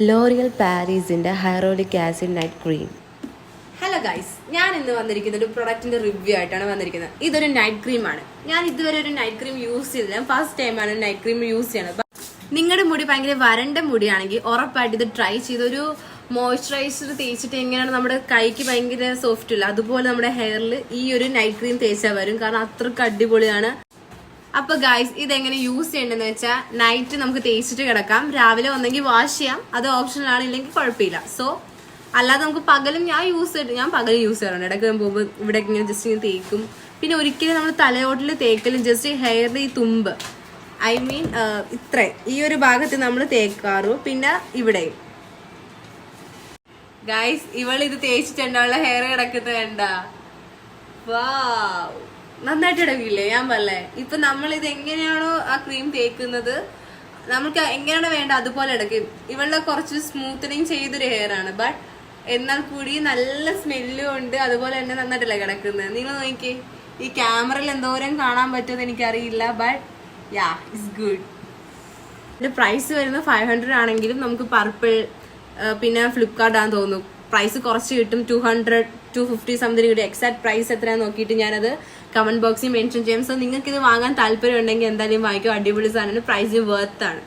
L'Oréal പാരീസിൻ്റെ hyaluronic acid night cream. Hello guys, ഞാൻ ഇന്ന് വന്നിരിക്കുന്ന ഒരു പ്രൊഡക്റ്റിന്റെ റിവ്യൂ ആയിട്ടാണ് വന്നിരിക്കുന്നത്. ഇതൊരു നൈറ്റ് ക്രീം ആണ്. ഞാൻ ഇതുവരെ ഒരു നൈറ്റ് ക്രീം യൂസ് ചെയ്തില്ല. ഫസ്റ്റ് ടൈമാണ് നൈറ്റ് ക്രീം യൂസ് ചെയ്യണത്. നിങ്ങളുടെ മുടി ഭയങ്കര വരണ്ട മുടിയാണെങ്കിൽ ഉറപ്പായിട്ട് ഇത് ട്രൈ ചെയ്ത് ഒരു മോയ്സ്ചറൈസർ തേച്ചിട്ട് എങ്ങനെയാണ് നമ്മുടെ കൈക്ക് ഭയങ്കര സോഫ്റ്റ് ഇല്ല അതുപോലെ നമ്മുടെ ഹെയറിൽ ഈ ഒരു നൈറ്റ് ക്രീം തേച്ചാൽ വരും. കാരണം അത്രക്ക് അടിപൊളിയാണ്. അപ്പൊ ഗൈസ്, ഇതെങ്ങനെ യൂസ് ചെയ്യേണ്ടതെന്ന് വെച്ചാൽ നൈറ്റ് നമുക്ക് തേച്ചിട്ട് കിടക്കാം. രാവിലെ ഒന്നെങ്കിൽ വാഷ് ചെയ്യാം, അത് ഓപ്ഷണൽ ആണ്, ഇല്ലെങ്കിൽ കുഴപ്പമില്ല. സോ അല്ലാതെ നമുക്ക് പകലും ഞാൻ പകലും യൂസ് ചെയ്യാറുണ്ട്. ഇടയ്ക്ക് പോകുമ്പോൾ ഇവിടെ ഇങ്ങനെ ജസ്റ്റ് ഇങ്ങനെ തേക്കും. പിന്നെ ഒരിക്കലും നമ്മൾ തലയോട്ടിൽ തേക്കലും ജസ്റ്റ് ഹെയറിൽ ഈ തുമ്പ് ഇത്രേ ഈ ഒരു ഭാഗത്ത് നമ്മൾ തേക്കാറു. പിന്നെ ഇവിടെയും ഗൈസ്, ഇത് തേച്ചിട്ടുണ്ട് അവളുടെ ഹെയർ കിടക്കുന്നത് കണ്ട. വാവ്, നന്നായിട്ട് കിടക്കില്ലേ? ഞാൻ പറയേ, ഇപ്പൊ നമ്മൾ ഇത് എങ്ങനെയാണോ ആ ക്രീം തേക്കുന്നത്, നമുക്ക് എങ്ങനെയാണോ വേണ്ട അതുപോലെ കിടക്കും. ഇവളുടെ കുറച്ച് സ്മൂത്തനിങ് ചെയ്തൊരു ഹെയർ ആണ്, ബട്ട് എന്നാൽ കൂടി നല്ല സ്മെല്ലും ഉണ്ട്. അതുപോലെ തന്നെ നന്നായിട്ടല്ല കിടക്കുന്നത്. നിങ്ങൾ നോക്കിയേ, ഈ ക്യാമറയിൽ എന്തോരം കാണാൻ പറ്റുമെന്ന് എനിക്കറിയില്ല, ബട്ട് യാ, ഇറ്റ്സ് ഗുഡ്. ഇതിന്റെ പ്രൈസ് വരുന്നത് 500 ആണെങ്കിലും നമുക്ക് പർപ്പിൾ പിന്നെ ഫ്ലിപ്കാർട്ട് ആണെന്ന് തോന്നുന്നു പ്രൈസ് കുറച്ച് കിട്ടും. 200-250 സംതിങ് കിട്ടും. എക്സാക്ട് പ്രൈസ് എത്രയാണെന്ന് നോക്കിയിട്ട് ഞാനത് കമന്റ് ബോക്സിൽ മെൻഷൻ ചെയ്യാം. സോ നിങ്ങൾക്ക് ഇത് വാങ്ങാൻ താല്പര്യം ഉണ്ടെങ്കിൽ എന്തായാലും വാങ്ങിക്കും. അടിപൊളി സാധനമാണ്, പ്രൈസിന് വർത്ത് ആണ്.